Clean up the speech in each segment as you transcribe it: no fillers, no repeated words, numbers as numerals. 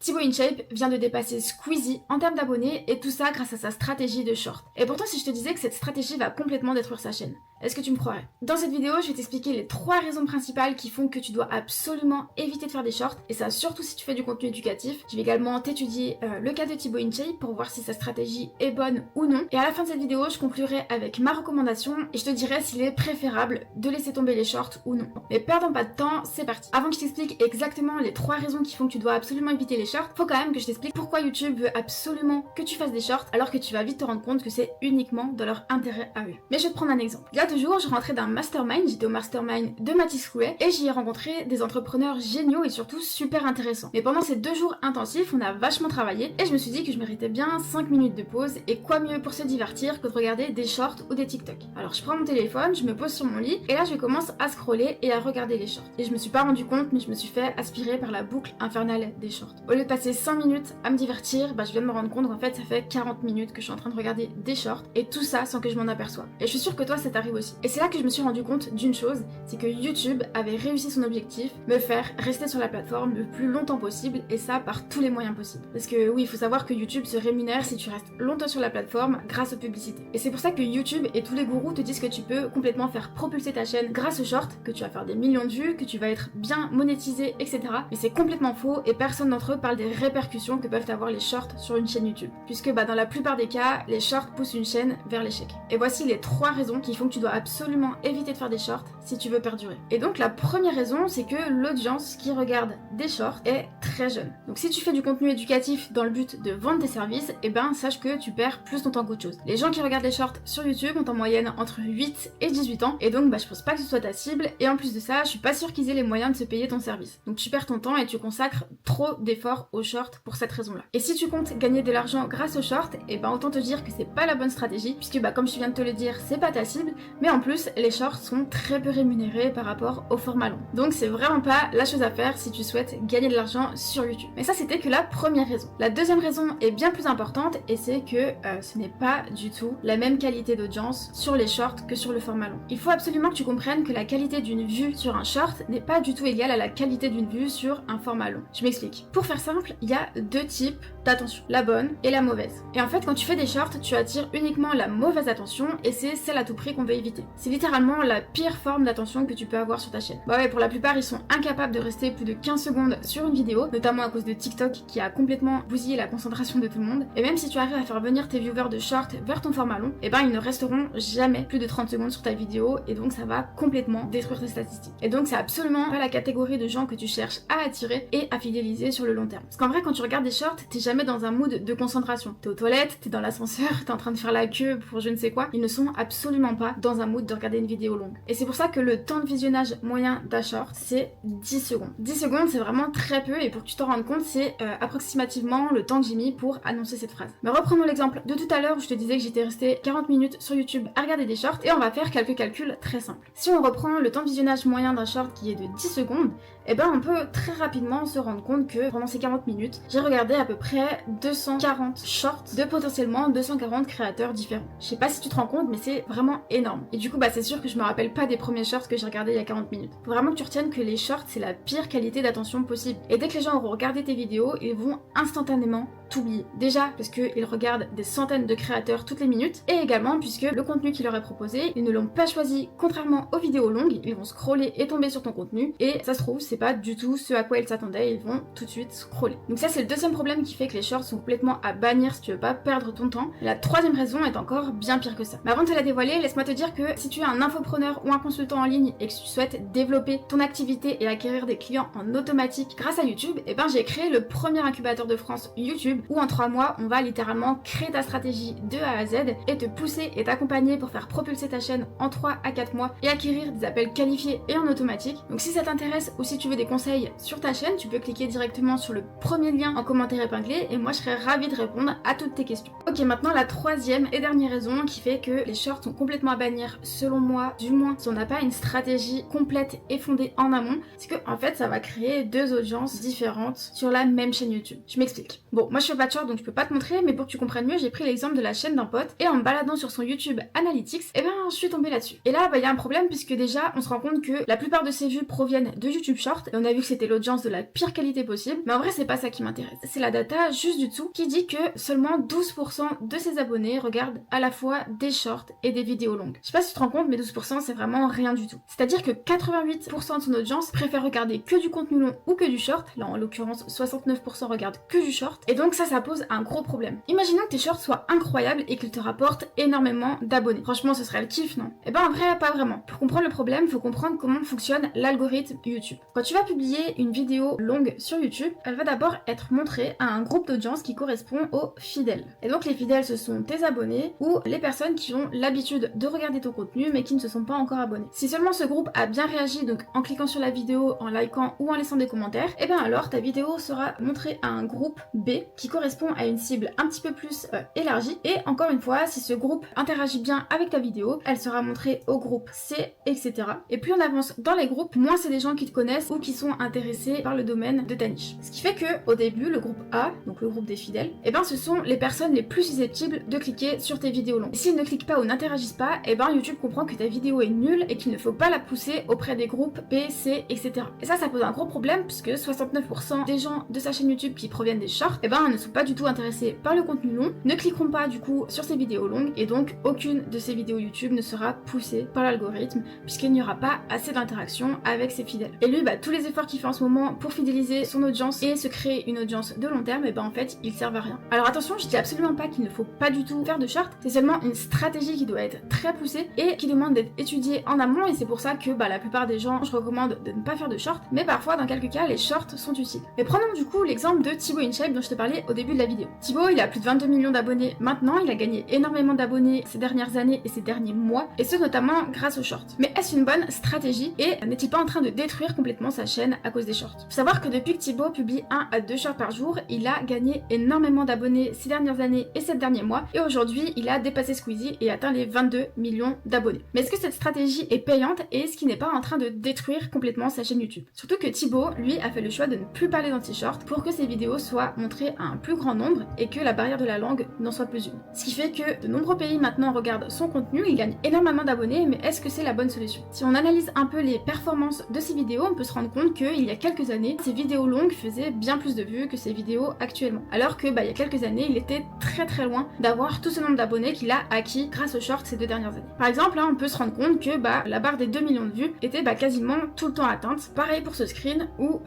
Thibaut InShape vient de dépasser Squeezie en termes d'abonnés et tout ça grâce à sa stratégie de short. Et pourtant si je te disais que cette stratégie va complètement détruire sa chaîne, est-ce que tu me croirais? Dans cette vidéo, je vais t'expliquer les 3 raisons principales qui font que tu dois absolument éviter de faire des shorts, et ça surtout si tu fais du contenu éducatif. Je vais également t'étudier le cas de Thibaut InShape pour voir si sa stratégie est bonne ou non. Et à la fin de cette vidéo, je conclurai avec ma recommandation et je te dirai s'il est préférable de laisser tomber les shorts ou non. Mais perdons pas de temps, c'est parti. Avant que je t'explique exactement les 3 raisons qui font que tu dois absolument éviter les shorts, faut quand même que je t'explique pourquoi YouTube veut absolument que tu fasses des shorts alors que tu vas vite te rendre compte que c'est uniquement dans leur intérêt à eux. Mais je vais te prendre un exemple. Il y a 2 jours, je rentrais d'un mastermind, j'étais au mastermind de Mathis Rouet et j'y ai rencontré des entrepreneurs géniaux et surtout super intéressants. Mais pendant ces 2 jours intensifs, on a vachement travaillé et je me suis dit que je méritais bien 5 minutes de pause, et quoi mieux pour se divertir que de regarder des shorts ou des TikTok. Alors je prends mon téléphone, je me pose sur mon lit et là je commence à scroller et à regarder les shorts. Et je me suis pas rendu compte, mais je me suis fait aspirer par la boucle infernale des shorts. Au lieu de passer 5 minutes à me divertir, je viens de me rendre compte qu'en fait ça fait 40 minutes que je suis en train de regarder des shorts, et tout ça sans que je m'en aperçoive. Et je suis sûre que toi ça t'arrive aussi. Et c'est là que je me suis rendu compte d'une chose, c'est que YouTube avait réussi son objectif, me faire rester sur la plateforme le plus longtemps possible, et ça par tous les moyens possibles. Parce que oui, il faut savoir que YouTube se rémunère si tu restes longtemps sur la plateforme grâce aux publicités. Et c'est pour ça que YouTube et tous les gourous te disent que tu peux complètement faire propulser ta chaîne grâce aux shorts, que tu vas faire des millions de vues, que tu vas être bien monétisé, etc. Mais c'est complètement faux et personne d'entre eux parle des répercussions que peuvent avoir les shorts sur une chaîne YouTube. Puisque dans la plupart des cas, les shorts poussent une chaîne vers l'échec. Et voici les 3 raisons qui font que tu dois absolument éviter de faire des shorts si tu veux perdurer. Et donc la première raison, c'est que l'audience qui regarde des shorts est très jeune. Donc si tu fais du contenu éducatif dans le but de vendre tes services, sache que tu perds plus ton temps qu'autre chose. Les gens qui regardent les shorts sur YouTube ont en moyenne entre 8 et 18 ans, et donc je pense pas que ce soit ta cible, et en plus de ça, je suis pas sûre qu'ils aient les moyens de se payer ton service. Donc tu perds ton temps et tu consacres trop d'efforts aux shorts pour cette raison-là. Et si tu comptes gagner de l'argent grâce aux shorts, autant te dire que c'est pas la bonne stratégie, puisque comme je viens de te le dire, c'est pas ta cible, mais en plus, les shorts sont très peu rémunérés par rapport au format long. Donc c'est vraiment pas la chose à faire si tu souhaites gagner de l'argent sur YouTube. Mais ça, c'était que la première raison. La deuxième raison est bien plus importante, et c'est que ce n'est pas du tout la même qualité d'audience sur les shorts que sur le format long. Il faut absolument que tu comprennes que la qualité d'une vue sur un short n'est pas du tout égale à la qualité d'une vue sur un format long. Je m'explique. Pour faire simple, il y a 2 types d'attention, la bonne et la mauvaise. Et en fait, quand tu fais des shorts, tu attires uniquement la mauvaise attention, et c'est celle à tout prix qu'on veut éviter. C'est littéralement la pire forme d'attention que tu peux avoir sur ta chaîne. Pour la plupart, ils sont incapables de rester plus de 15 secondes sur une vidéo, notamment à cause de TikTok qui a complètement bousillé la concentration de tout le monde. Et même si tu arrives à faire venir tes viewers de short vers ton format long, ils ne resteront jamais plus de 30 secondes sur ta vidéo, et donc ça va complètement détruire tes statistiques. Et donc c'est absolument pas la catégorie de gens que tu cherches à attirer et à fidéliser sur le long terme. Parce qu'en vrai, quand tu regardes des shorts, t'es jamais dans un mood de concentration. T'es aux toilettes, t'es dans l'ascenseur, t'es en train de faire la queue pour je ne sais quoi. Ils ne sont absolument pas dans un mood de regarder une vidéo longue. Et c'est pour ça que le temps de visionnage moyen d'un short, c'est 10 secondes. 10 secondes, c'est vraiment très peu, et pour que tu t'en rendes compte, c'est approximativement le temps que j'ai mis pour annoncer cette phrase. Mais reprenons l'exemple de tout à l'heure où je te disais que j'étais restée 40 minutes sur YouTube à regarder des shorts, et on va faire quelques calculs très simples. Si on reprend le temps de visionnage moyen d'un short qui est de 10 secondes, on peut très rapidement se rendre compte que pendant ces 40 minutes, j'ai regardé à peu près 240 shorts de potentiellement 240 créateurs différents. Je sais pas si tu te rends compte, mais c'est vraiment énorme. Et du coup, c'est sûr que je me rappelle pas des premiers shorts que j'ai regardés il y a 40 minutes. Faut vraiment que tu retiennes que les shorts, c'est la pire qualité d'attention possible. Et dès que les gens auront regardé tes vidéos, ils vont instantanément t'oublier. Déjà, parce qu'ils regardent des centaines de créateurs toutes les minutes, et également puisque le contenu qui leur est proposé, ils ne l'ont pas choisi, contrairement aux vidéos longues, ils vont scroller et tomber sur ton contenu, et ça se trouve, c'est pas du tout ce à quoi ils s'attendaient, ils vont tout de suite scroller. Donc ça, c'est le deuxième problème qui fait que les shorts sont complètement à bannir si tu veux pas perdre ton temps. Et la troisième raison est encore bien pire que ça. Mais avant de te la dévoiler, laisse-moi te dire que si tu es un infopreneur ou un consultant en ligne et que tu souhaites développer ton activité et acquérir des clients en automatique grâce à YouTube, j'ai créé le premier incubateur de France YouTube, où en 3 mois, on va littéralement créer ta stratégie de A à Z et te pousser et t'accompagner pour faire propulser ta chaîne en 3 à 4 mois et acquérir des appels qualifiés et en automatique. Donc si ça t'intéresse ou si tu veux des conseils sur ta chaîne, tu peux cliquer directement sur le premier lien en commentaire épinglé, et moi je serai ravie de répondre à toutes tes questions. Ok, maintenant la troisième et dernière raison qui fait que les shorts sont complètement à bannir, selon moi, du moins si on n'a pas une stratégie complète et fondée en amont, c'est que en fait ça va créer 2 audiences différentes sur la même chaîne YouTube. Je m'explique. Bon, moi je je fais pas de short donc je peux pas te montrer, mais pour que tu comprennes mieux, j'ai pris l'exemple de la chaîne d'un pote et en me baladant sur son YouTube Analytics, je suis tombée là-dessus. Et là, il y a un problème puisque déjà, on se rend compte que la plupart de ses vues proviennent de YouTube Short et on a vu que c'était l'audience de la pire qualité possible, mais en vrai, c'est pas ça qui m'intéresse. C'est la data juste du dessous qui dit que seulement 12% de ses abonnés regardent à la fois des shorts et des vidéos longues. Je sais pas si tu te rends compte, mais 12% c'est vraiment rien du tout. C'est-à-dire que 88% de son audience préfère regarder que du contenu long ou que du short. Là, en l'occurrence, 69% regardent que du short. Et donc ça pose un gros problème. Imaginons que tes shorts soient incroyables et qu'ils te rapportent énormément d'abonnés. Franchement, ce serait le kiff, non? Eh ben en vrai, pas vraiment. Pour comprendre le problème, il faut comprendre comment fonctionne l'algorithme YouTube. Quand tu vas publier une vidéo longue sur YouTube, elle va d'abord être montrée à un groupe d'audience qui correspond aux fidèles. Et donc les fidèles, ce sont tes abonnés ou les personnes qui ont l'habitude de regarder ton contenu mais qui ne se sont pas encore abonnés. Si seulement ce groupe a bien réagi, donc en cliquant sur la vidéo, en likant ou en laissant des commentaires, et bien alors ta vidéo sera montrée à un groupe B qui correspond à une cible un petit peu plus élargie. Et encore une fois, si ce groupe interagit bien avec ta vidéo, elle sera montrée au groupe C, etc. Et plus on avance dans les groupes, moins c'est des gens qui te connaissent ou qui sont intéressés par le domaine de ta niche. Ce qui fait que au début, le groupe A, donc le groupe des fidèles, et ben ce sont les personnes les plus susceptibles de cliquer sur tes vidéos longues. S'ils ne cliquent pas ou n'interagissent pas, et ben YouTube comprend que ta vidéo est nulle et qu'il ne faut pas la pousser auprès des groupes B, C, etc. Et ça pose un gros problème puisque 69% des gens de sa chaîne YouTube qui proviennent des shorts, et ben ne sont pas du tout intéressés par le contenu long, ne cliqueront pas du coup sur ces vidéos longues et donc aucune de ces vidéos YouTube ne sera poussée par l'algorithme puisqu'il n'y aura pas assez d'interaction avec ses fidèles. Et lui, tous les efforts qu'il fait en ce moment pour fidéliser son audience et se créer une audience de long terme, et ben en fait ils servent à rien. Alors attention, je dis absolument pas qu'il ne faut pas du tout faire de short, c'est seulement une stratégie qui doit être très poussée et qui demande d'être étudiée en amont, et c'est pour ça que la plupart des gens, je recommande de ne pas faire de short, mais parfois dans quelques cas les shorts sont utiles. Mais prenons du coup l'exemple de Thibaut InShape dont je te parlais au début de la vidéo. Thibaut, il a plus de 22 millions d'abonnés maintenant, il a gagné énormément d'abonnés ces dernières années et ces derniers mois, et ce notamment grâce aux shorts. Mais est-ce une bonne stratégie et n'est-il pas en train de détruire complètement sa chaîne à cause des shorts? Faut savoir que depuis que Thibaut publie 1 à 2 shorts par jour, il a gagné énormément d'abonnés ces dernières années et ces derniers mois, et aujourd'hui il a dépassé Squeezie et atteint les 22 millions d'abonnés. Mais est-ce que cette stratégie est payante et est-ce qu'il n'est pas en train de détruire complètement sa chaîne YouTube? Surtout que Thibaut, lui, a fait le choix de ne plus parler dans ses shorts pour que ses vidéos soient montrées à un plus grand nombre et que la barrière de la langue n'en soit plus une. Ce qui fait que de nombreux pays maintenant regardent son contenu, il gagne énormément d'abonnés, mais est-ce que c'est la bonne solution? Si on analyse un peu les performances de ses vidéos, on peut se rendre compte qu'il y a quelques années, ses vidéos longues faisaient bien plus de vues que ses vidéos actuellement. Alors que il y a quelques années, il était très loin d'avoir tout ce nombre d'abonnés qu'il a acquis grâce aux shorts ces 2 dernières années. Par exemple, là, on peut se rendre compte que la barre des 2 millions de vues était quasiment tout le temps atteinte. Pareil pour ce screen où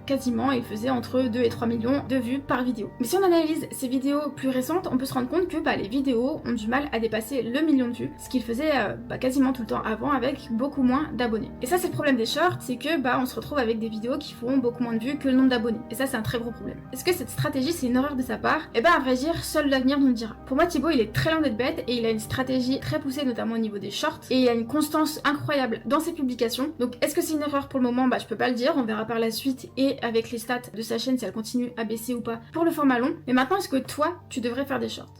quasiment il faisait entre 2 et 3 millions de vues par vidéo. Mais si on analyse ses vidéos plus récentes, on peut se rendre compte que les vidéos ont du mal à dépasser le million de vues, ce qu'il faisait quasiment tout le temps avant avec beaucoup moins d'abonnés. Et ça, c'est le problème des shorts, c'est que on se retrouve avec des vidéos qui font beaucoup moins de vues que le nombre d'abonnés. Et ça, c'est un très gros problème. Est-ce que cette stratégie, c'est une erreur de sa part? À vrai dire, seul l'avenir nous le dira. Pour moi, Thibaut, il est très loin d'être bête et il a une stratégie très poussée, notamment au niveau des shorts, et il a une constance incroyable dans ses publications. Donc, est-ce que c'est une erreur pour le moment? Je peux pas le dire, on verra par la suite et avec les stats de sa chaîne si elle continue à baisser ou pas pour le format long. Mais maintenant, est-ce que toi, tu devrais faire des shorts?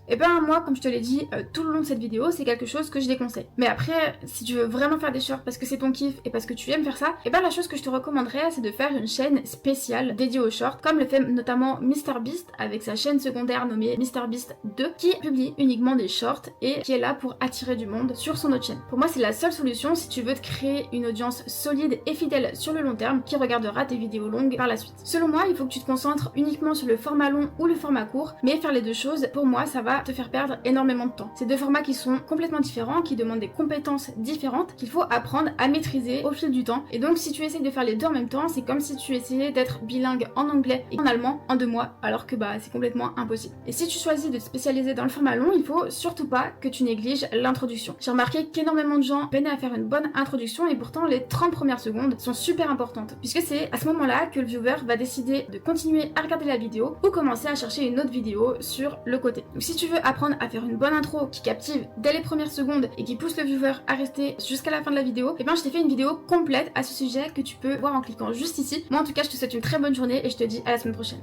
Moi, comme je te l'ai dit tout le long de cette vidéo, c'est quelque chose que je déconseille. Mais après, si tu veux vraiment faire des shorts parce que c'est ton kiff et parce que tu aimes faire ça, la chose que je te recommanderais, c'est de faire une chaîne spéciale dédiée aux shorts, comme le fait notamment MrBeast avec sa chaîne secondaire nommée MrBeast 2, qui publie uniquement des shorts et qui est là pour attirer du monde sur son autre chaîne. Pour moi, c'est la seule solution si tu veux te créer une audience solide et fidèle sur le long terme qui regardera tes vidéos longues par la suite. Selon moi, il faut que tu te concentres uniquement sur le format long ou le format court, mais faire les deux choses, pour moi, ça va te faire perdre énormément de temps. C'est deux formats qui sont complètement différents, qui demandent des compétences différentes, qu'il faut apprendre à maîtriser au fil du temps. Et donc, si tu essayes de faire les deux en même temps, c'est comme si tu essayais d'être bilingue en anglais et en allemand en 2 mois, alors que c'est complètement impossible. Et si tu choisis de te spécialiser dans le format long, il faut surtout pas que tu négliges l'introduction. J'ai remarqué qu'énormément de gens peinaient à faire une bonne introduction et pourtant les 30 premières secondes sont super importantes, puisque c'est à ce moment-là que le viewer va décider de continuer à regarder la vidéo ou commencer à chercher une autre vidéo sur le côté. Donc si tu veux apprendre à faire une bonne intro qui captive dès les premières secondes et qui pousse le viewer à rester jusqu'à la fin de la vidéo, je t'ai fait une vidéo complète à ce sujet que tu peux voir en cliquant juste ici. Moi en tout cas, je te souhaite une très bonne journée et je te dis à la semaine prochaine.